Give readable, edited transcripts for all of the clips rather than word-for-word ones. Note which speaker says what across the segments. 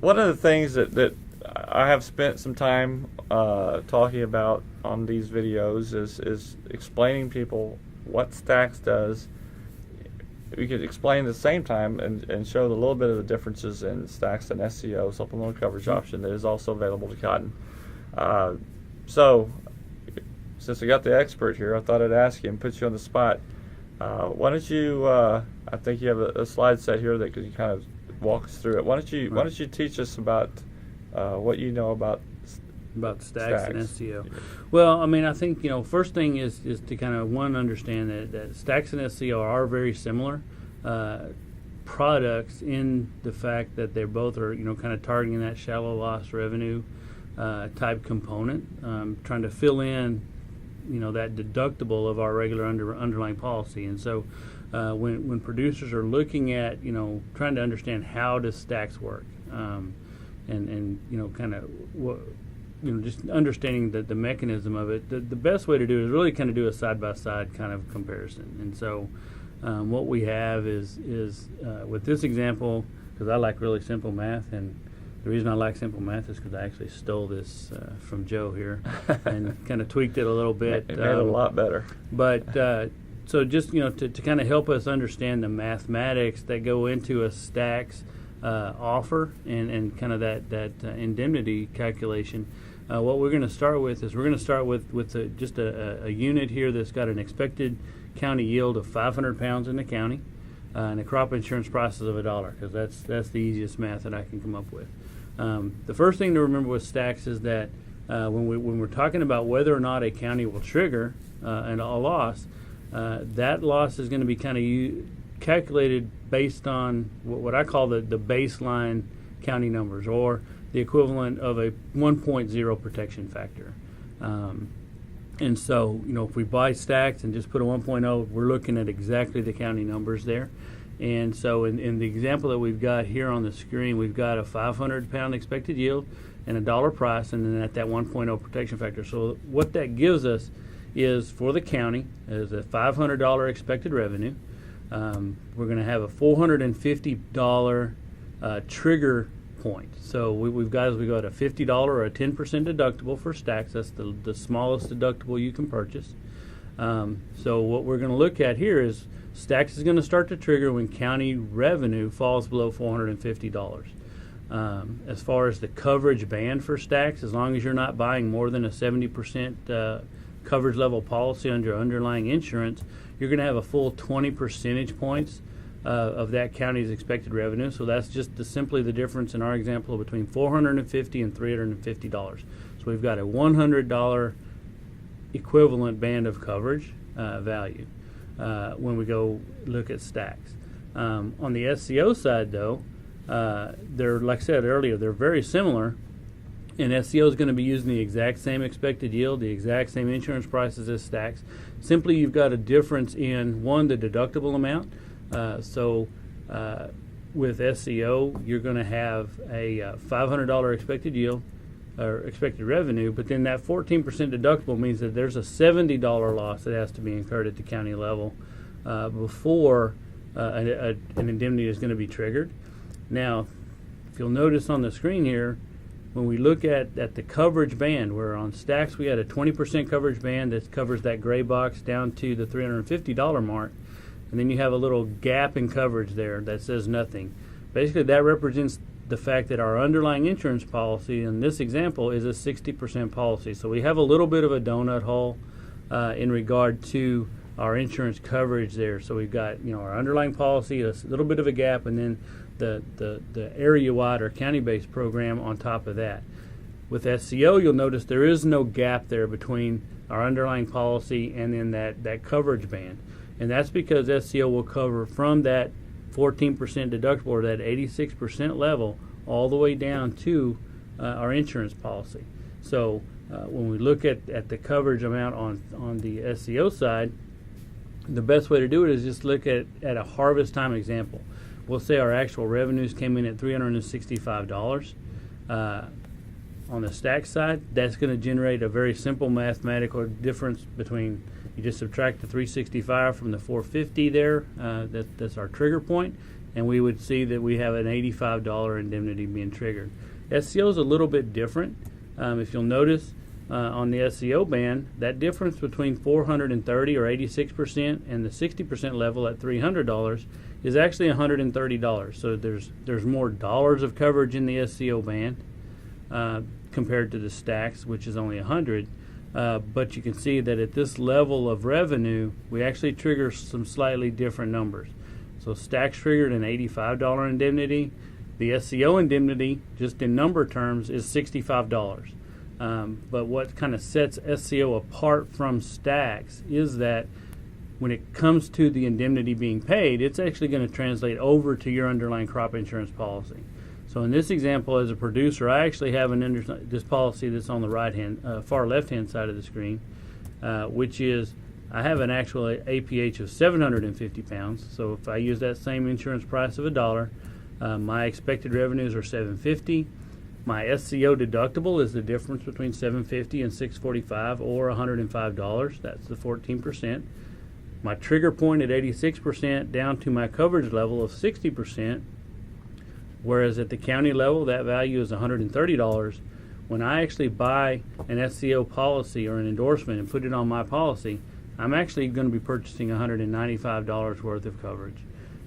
Speaker 1: one of the things that I have spent some time talking about on these videos is explaining people what STAX does. We could explain at the same time and show a little bit of the differences in STAX and SCO, supplemental coverage option, that is also available to Cotton. So, since I got the expert here, I thought I'd ask you and put you on the spot. Why don't you? I think you have a slide set here that could kind of walk us through it. Why don't you teach us about what you know about
Speaker 2: STAX and SCO? Well, I mean, I think first thing is to kind of understand that STAX and SCO are very similar products in the fact that they both are kind of targeting that shallow loss revenue type component, trying to fill in that deductible of our regular underlying policy. And so when producers are looking at trying to understand how does STAX work, and kind of what just understanding the mechanism of it, the best way to do it is really kind of do a side-by-side kind of comparison. And so what we have is with this example, because I like really simple math, and the reason I like simple math is because I actually stole this from Joe here and kind of tweaked it a little bit.
Speaker 1: It made it a lot better.
Speaker 2: But so just to kind of help us understand the mathematics that go into a STAX offer and kind of that indemnity calculation. What we're going to start with is just a unit here that's got an expected county yield of 500 pounds in the county and a crop insurance price of $1, because that's the easiest math that I can come up with. The first thing to remember with STAX is that when we're talking about whether or not a county will trigger a loss, that loss is going to be kind of calculated based on what I call the baseline county numbers, or the equivalent of a 1.0 protection factor. And so, if we buy STAX and just put a 1.0, we're looking at exactly the county numbers there. And so in the example that we've got here on the screen, we've got a 500-pound expected yield and $1 price, and then at that 1.0 protection factor. So what that gives us is, for the county, is a $500 expected revenue. We're going to have a $450 trigger point. So we've got, as we go, at a $50 or a 10% deductible for STAX. That's the smallest deductible you can purchase. So what we're going to look at here is STAX is going to start to trigger when county revenue falls below $450. As far as the coverage band for STAX, as long as you're not buying more than a 70% coverage level policy under underlying insurance, you're going to have a full 20 percentage points of that county's expected revenue. So that's just simply the difference in our example between $450 and $350. So we've got a $100 equivalent band of coverage value when we go look at STAX. On the SCO side, though, they're, like I said earlier, they're very similar. And SCO is going to be using the exact same expected yield, the exact same insurance prices as STAX. Simply, you've got a difference in, one, the deductible amount. So with SCO, you're going to have a $500 expected yield or expected revenue, but then that 14% deductible means that there's a $70 loss that has to be incurred at the county level before an indemnity is going to be triggered. Now, if you'll notice on the screen here, when we look at the coverage band, where on STAX we had a 20% coverage band that covers that gray box down to the $350 mark, and then you have a little gap in coverage there that says nothing. Basically, that represents the fact that our underlying insurance policy in this example is a 60% policy. So we have a little bit of a donut hole in regard to our insurance coverage there. So we've got our underlying policy, a little bit of a gap, and then the area-wide or county-based program on top of that. With SCO, you'll notice there is no gap there between our underlying policy and then that coverage band. And that's because SCO will cover from that 14% deductible or that 86% level all the way down to our insurance policy. So when we look at the coverage amount on the SCO side, the best way to do it is just look at a harvest time example. We'll say our actual revenues came in at $365. On the STAX side, that's going to generate a very simple mathematical difference between, you just subtract the 365 from the 450 there, that's our trigger point, and we would see that we have an $85 indemnity being triggered. SCO is a little bit different. If you'll notice on the SCO band, that difference between 430 or 86% and the 60% level at $300 is actually $130. So there's more dollars of coverage in the SCO band compared to the STAX, which is only 100. But you can see that at this level of revenue, we actually trigger some slightly different numbers. So STAX triggered an $85 indemnity. The SCO indemnity, just in number terms, is $65. But what kind of sets SCO apart from STAX is that when it comes to the indemnity being paid, it's actually going to translate over to your underlying crop insurance policy. So in this example, as a producer, I actually have this policy that's on the far left-hand side of the screen, which is I have an actual APH of 750 pounds. So if I use that same insurance price of $1, my expected revenues are $750. My SCO deductible is the difference between $750 and $645, or $105. That's the 14%. My trigger point at 86% down to my coverage level of 60%, whereas at the county level that value is $130. When I actually buy an SCO policy or an endorsement and put it on my policy, I'm actually going to be purchasing $195 worth of coverage,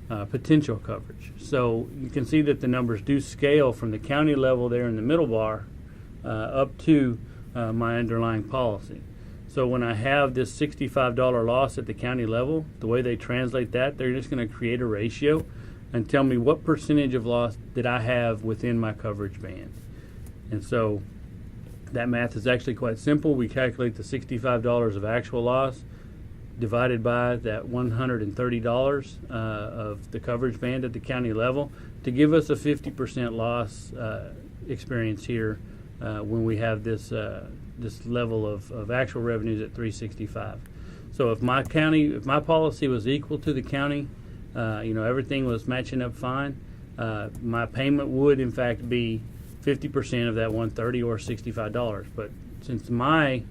Speaker 2: potential coverage. So you can see that the numbers do scale from the county level there in the middle bar up to my underlying policy. So when I have this $65 loss at the county level, the way they translate that, they're just going to create a ratio and tell me what percentage of loss did I have within my coverage band. And so that math is actually quite simple. We calculate the $65 of actual loss divided by that $130 of the coverage band at the county level to give us a 50% loss experience here when we have this level of actual revenues at $365. So if my policy was equal to the county, everything was matching up fine, my payment would in fact be 50% of that $130 or $65. But since my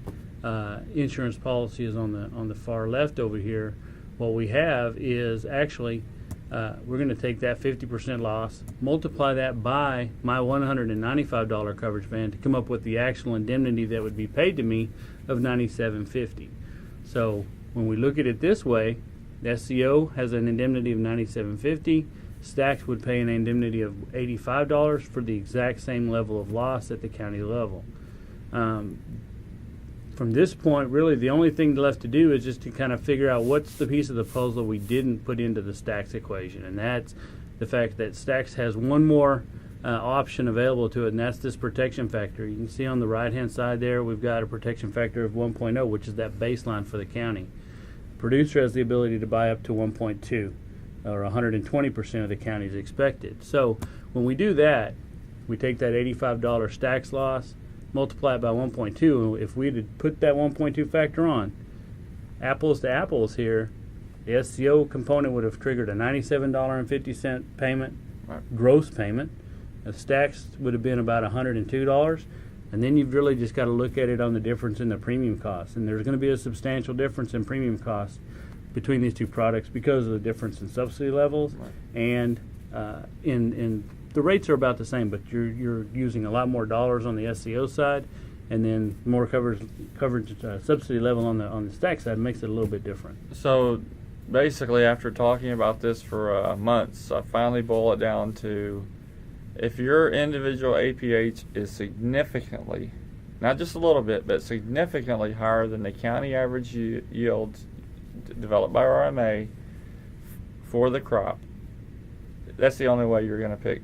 Speaker 2: insurance policy is on the far left over here, what we have is actually we're going to take that 50% loss, multiply that by my $195 coverage band to come up with the actual indemnity that would be paid to me of $97.50. So when we look at it this way, the SCO has an indemnity of $97.50. STAX would pay an indemnity of $85 for the exact same level of loss at the county level. From this point, really the only thing left to do is just to kind of figure out what's the piece of the puzzle we didn't put into the STAX equation, and that's the fact that STAX has one more option available to it, and that's this protection factor. You can see on the right-hand side there we've got a protection factor of 1.0, which is that baseline for the county. Producer has the ability to buy up to 1.2, or 120% of the county's expected. So when we do that, we take that $85 STAX loss, multiply it by 1.2, and if we had put that 1.2 factor on, apples to apples here, the SCO component would have triggered a $97.50 payment, gross payment. The STAX would have been about $102, and then you've really just got to look at it on the difference in the premium costs. And there's going to be a substantial difference in premium costs between these two products because of the difference in subsidy levels, and in the rates are about the same, but you're using a lot more dollars on the SCO side, and then more coverage subsidy level on the STAX side makes it a little bit different.
Speaker 1: So basically, after talking about this for months, I finally boil it down to, if your individual APH is significantly, not just a little bit, but significantly higher than the county average yields developed by RMA for the crop, that's the only way you're going to pick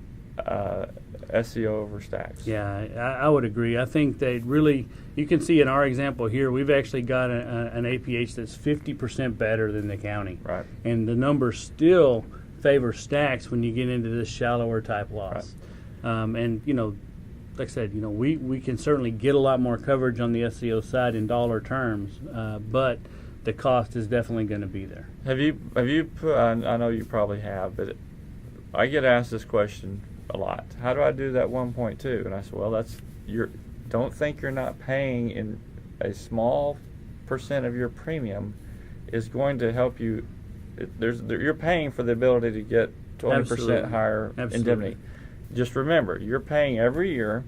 Speaker 1: SCO over STAX.
Speaker 2: Yeah, I would agree. I think they really, you can see in our example here, we've actually got an APH that's 50% better than the county.
Speaker 1: Right.
Speaker 2: And the numbers still favor STAX when you get into this shallower type loss. Right. And, like I said, we can certainly get a lot more coverage on the SCO side in dollar terms, but the cost is definitely going to be there.
Speaker 1: Have you put, I know you probably have, but I get asked this question a lot. How do I do that 1.2? And I said, well, don't think you're not paying in a small percent of your premium is going to help you. You're paying for the ability to get 20%
Speaker 2: Absolutely.
Speaker 1: higher
Speaker 2: Absolutely.
Speaker 1: indemnity. Just remember, you're paying every year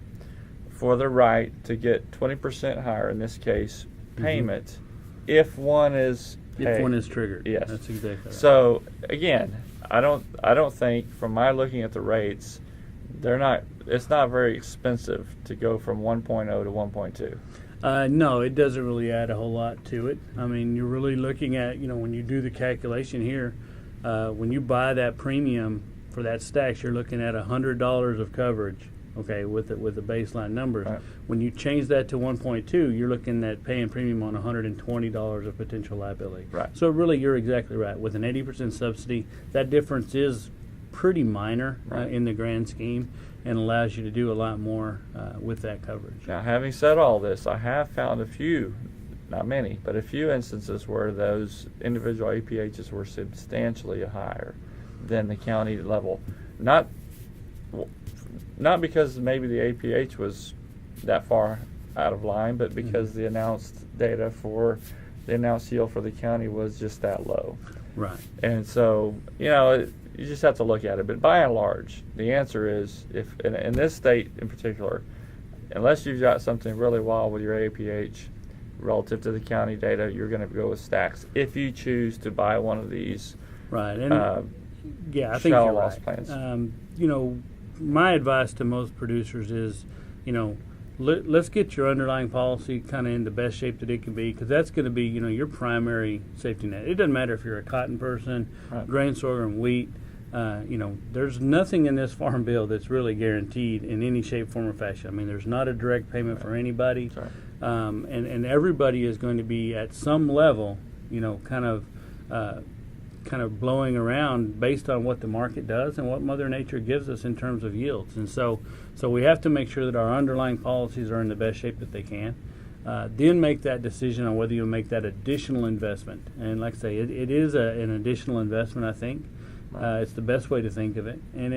Speaker 1: for the right to get 20% higher, in this case, payment, if one is paid.
Speaker 2: If one is triggered.
Speaker 1: Yes.
Speaker 2: That's exactly right.
Speaker 1: So again, I don't think, from my looking at the rates, it's not very expensive to go from 1.0 to 1.2.
Speaker 2: No, it doesn't really add a whole lot to it. I mean, you're really looking at, when you do the calculation here, when you buy that premium for that STAX, you're looking at $100 of coverage, okay, with the baseline numbers.
Speaker 1: Right.
Speaker 2: When you change that to 1.2, you're looking at paying premium on $120 of potential liability.
Speaker 1: Right.
Speaker 2: So really, you're exactly right. With an 80% subsidy, that difference is pretty minor
Speaker 1: Right.
Speaker 2: in the grand scheme, and allows you to do a lot more with that coverage.
Speaker 1: Now, having said all this, I have found a few, not many, but a few instances where those individual APHs were substantially higher than the county level. Not because maybe the APH was that far out of line, but because the announced data for the announced yield for the county was just that low.
Speaker 2: Right.
Speaker 1: And so, you just have to look at it. But by and large, the answer is, if in this state in particular, unless you've got something really wild with your APH relative to the county data, you're going to go with STAX if you choose to buy one of these.
Speaker 2: Right. And yeah, I think
Speaker 1: shallow
Speaker 2: you're
Speaker 1: loss
Speaker 2: right.
Speaker 1: plans.
Speaker 2: My advice to most producers is, let's get your underlying policy kind of in the best shape that it can be, because that's going to be, your primary safety net. It doesn't matter if you're a cotton person,
Speaker 1: Right.
Speaker 2: grain, sorghum, wheat. There's nothing in this farm bill that's really guaranteed in any shape, form, or fashion. I mean, there's not a direct payment for anybody,
Speaker 1: Sorry.
Speaker 2: and everybody is going to be at some level, kind of blowing around based on what the market does and what Mother Nature gives us in terms of yields. And so we have to make sure that our underlying policies are in the best shape that they can. Then make that decision on whether you make that additional investment. And like I say, it is an additional investment, I think. It's the best way to think of it. And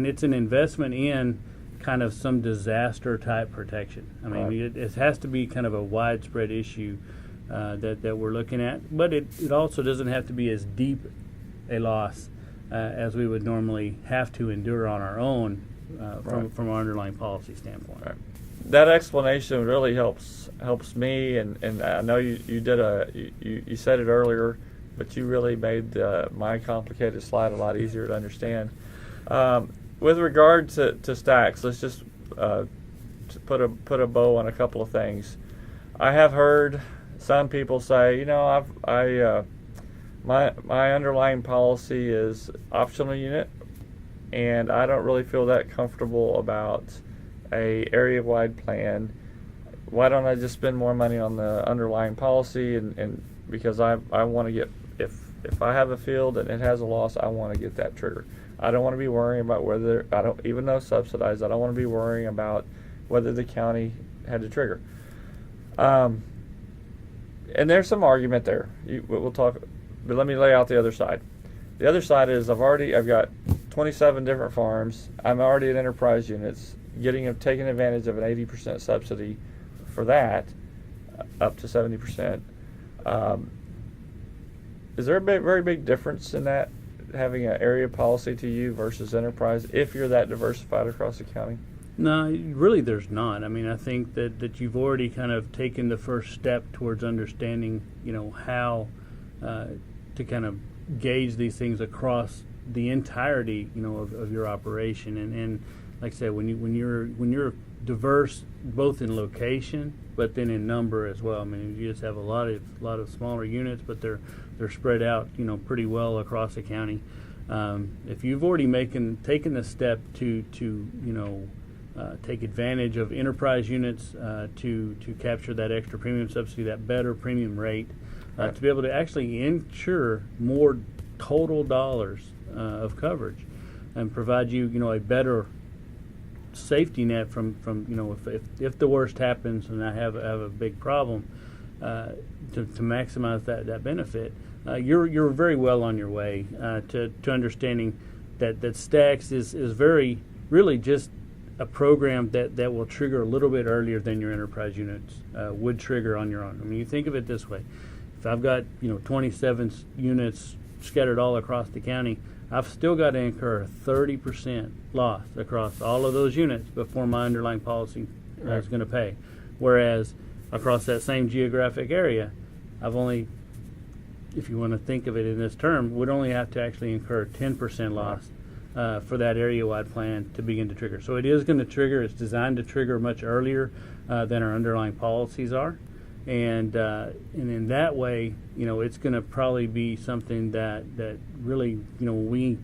Speaker 2: it's an investment in kind of some disaster type protection. I mean,
Speaker 1: Right.
Speaker 2: it has to be kind of a widespread issue that we're looking at, but it also doesn't have to be as deep a loss as we would normally have to endure on our own from our underlying policy standpoint.
Speaker 1: Right. That explanation really helps me, and I know you said it earlier, but you really made my complicated slide a lot easier to understand. With regard to STAX, let's just put a bow on a couple of things. I have heard some people say, my underlying policy is optional unit, and I don't really feel that comfortable about a area-wide plan. Why don't I just spend more money on the underlying policy? And because I want to get, if I have a field and it has a loss, I want to get that trigger. I don't want to be worrying about whether, even though subsidized, I don't want to be worrying about whether the county had to trigger. And there's some argument there. We'll talk, but let me lay out the other side. The other side is I've got 27 different farms. I'm already at enterprise units, taking advantage of an 80% subsidy for that, up to 70%. Is there a very big difference in that, having an area policy to you versus enterprise, if you're that diversified across the county?
Speaker 2: No, really there's not. I mean, I think that you've already kind of taken the first step towards understanding, how to kind of gauge these things across the entirety, of your operation. And like I said, when you're diverse both in location but then in number as well. I mean, you just have a lot of smaller units, but they're spread out, pretty well across the county. If you've already taken the step to take advantage of enterprise units to capture that extra premium subsidy, that better premium rate, to be able to actually insure more total dollars of coverage and provide you, a better safety net from if the worst happens and I have a big problem, to maximize that benefit. You're very well on your way to understanding that STAX is very really just a program that will trigger a little bit earlier than your enterprise units would trigger on your own. I mean, you think of it this way: if I've got 27 units scattered all across the county, I've still got to incur a 30% loss across all of those units before my underlying policy is going to pay. Whereas across that same geographic area, I've only, if you want to think of it in this term, would only have to actually incur 10% loss for that area-wide plan to begin to trigger. So it is going to trigger. It's designed to trigger much earlier than our underlying policies are. And in that way, it's going to probably be something that really, we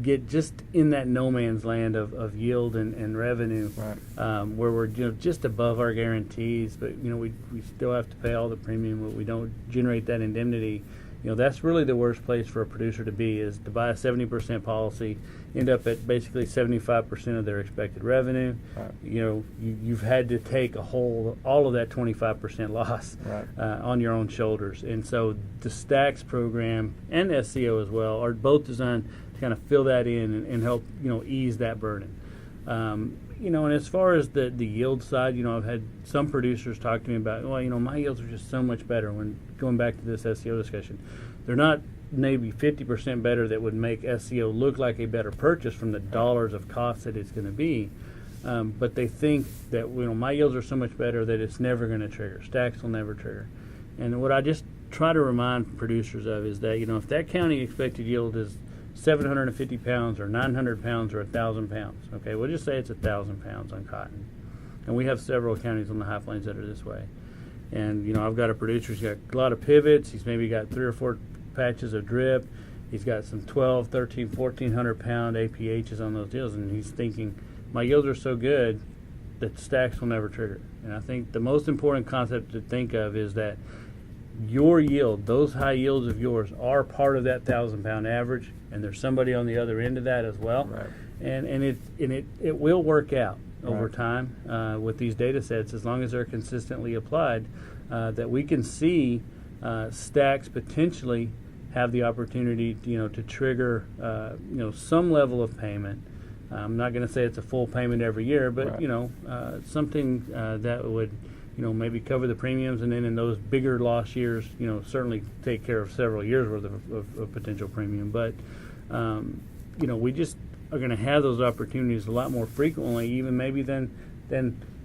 Speaker 2: get just in that no man's land of yield and revenue, where we're just above our guarantees, but we still have to pay all the premium, but we don't generate that indemnity. That's really the worst place for a producer to be, is to buy a 70% policy, end up at basically 75% of their expected revenue. You've had to take all of that 25% loss on your own shoulders. And so the STAX program and SCO as well are both designed to kind of fill that in and help ease that burden. And as far as the yield side, I've had some producers talk to me about, my yields are just so much better. When going back to this SEO discussion, they're not maybe 50% better that would make SEO look like a better purchase from the dollars of cost that it's going to be, but they think that my yields are so much better that it's never going to trigger. STAX will never trigger. And what I just try to remind producers of is that if that county expected yield is 750 pounds or 900 pounds or 1,000 pounds. Okay, we'll just say it's 1,000 pounds on cotton. And we have several counties on the high plains that are this way. And, I've got a producer who's got a lot of pivots. He's maybe got 3 or 4 patches of drip. He's got some 12, 13, 1,400 pound APHs on those deals. And he's thinking, my yields are so good that STAX will never trigger. And I think the most important concept to think of is that your yield, those high yields of yours, are part of that 1,000-pound average, and there's somebody on the other end of that as well. And it will work out over time with these data sets, as long as they're consistently applied, that we can see STAX potentially have the opportunity to trigger some level of payment. I'm not going to say it's a full payment every year, but something that would maybe cover the premiums, and then in those bigger loss years, certainly take care of several years worth of potential premium. But, we just are going to have those opportunities a lot more frequently, even maybe than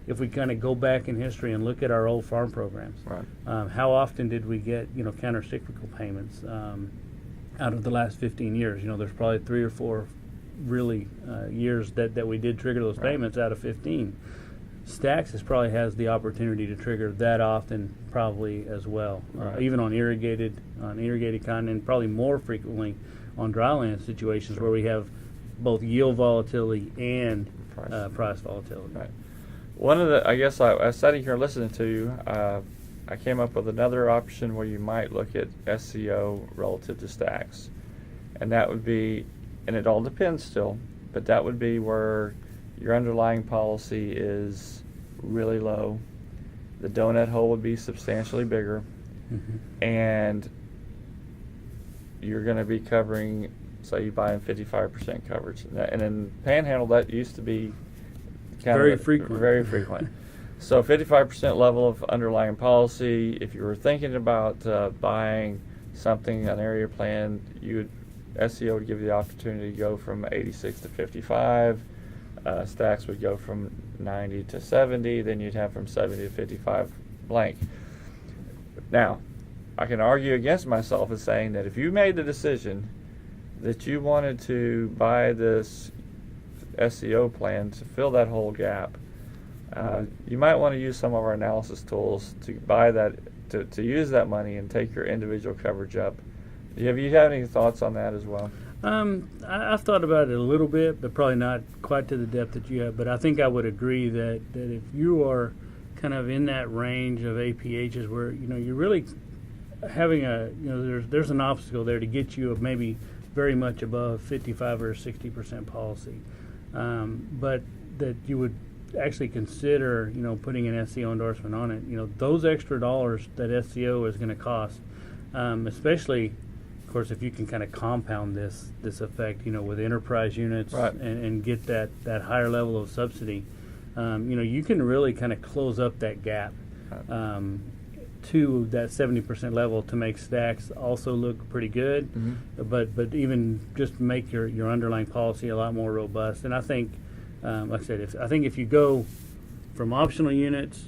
Speaker 2: if we kind of go back in history and look at our old farm programs. How often did we get, counter-cyclical payments out of the last 15 years? There's probably 3 or 4 really years that we did trigger those payments out of 15. STAX probably has the opportunity to trigger that often, probably as well, even on irrigated cotton, and probably more frequently on dryland situations where we have both yield volatility and price volatility.
Speaker 1: One of the, I guess I was sitting here listening to you, I came up with another option where you might look at SCO relative to STAX, and that would be, and it all depends still, but that would be where your underlying policy is really low, the donut hole would be substantially bigger, and you're going to be covering, say you buy in 55% coverage. And in Panhandle, that used to be
Speaker 2: very frequent.
Speaker 1: Very frequent. So 55% level of underlying policy. If you were thinking about buying something, an area plan, SEO would give you the opportunity to go from 86 to 55. STAX would go from 90 to 70, then you'd have from 70 to 55 blank. Now, I can argue against myself as saying that if you made the decision that you wanted to buy this SEO plan to fill that whole gap, you might want to use some of our analysis tools to buy that, to use that money and take your individual coverage up. Have you had any thoughts on that as well?
Speaker 2: I've thought about it a little bit, but probably not quite to the depth that you have. But I think I would agree that if you are kind of in that range of APHs where you're really having there's an obstacle there to get you of maybe very much above 55 or 60% policy, but that you would actually consider putting an SEO endorsement on it. Those extra dollars that SEO is going to cost, especially, of course, if you can kind of compound this effect, with enterprise units and get that higher level of subsidy, you can really kind of close up that gap. to that 70% level to make STAX also look pretty good, but even just make your underlying policy a lot more robust. And I think, like I said, I think if you go from optional units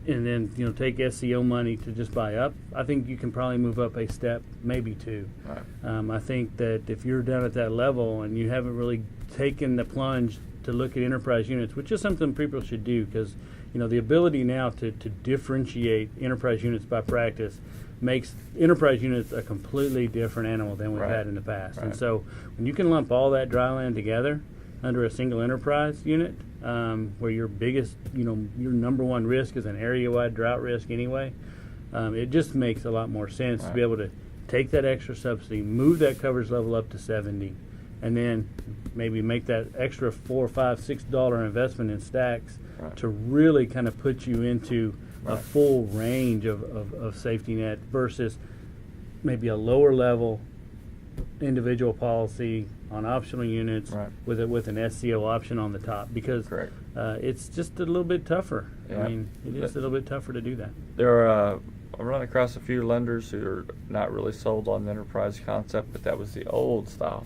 Speaker 2: and then take SEO money to just buy up, I think you can probably move up a step, maybe two.
Speaker 1: Right.
Speaker 2: I think that if you're down at that level and you haven't really taken the plunge to look at enterprise units, which is something people should do, because the ability now to differentiate enterprise units by practice makes enterprise units a completely different animal than we've
Speaker 1: Right.
Speaker 2: had in the past.
Speaker 1: Right.
Speaker 2: And so when you can lump all that dry land together under a single enterprise unit, where your biggest, your number one risk is an area-wide drought risk anyway, it just makes a lot more sense
Speaker 1: Right.
Speaker 2: to be able to take that extra subsidy, move that coverage level up to 70, and then maybe make that extra $4, $5, $6 investment in STAX
Speaker 1: Right.
Speaker 2: to really kind of put you into a
Speaker 1: Right.
Speaker 2: full range of safety net versus maybe a lower level individual policy on optional units
Speaker 1: Right.
Speaker 2: with an SEO option on the top, because
Speaker 1: Correct.
Speaker 2: it's just a little bit tougher.
Speaker 1: Yeah.
Speaker 2: I mean, it is a little bit tougher to do that.
Speaker 1: There are, I'm running across a few lenders who are not really sold on the enterprise concept, but that was the old style.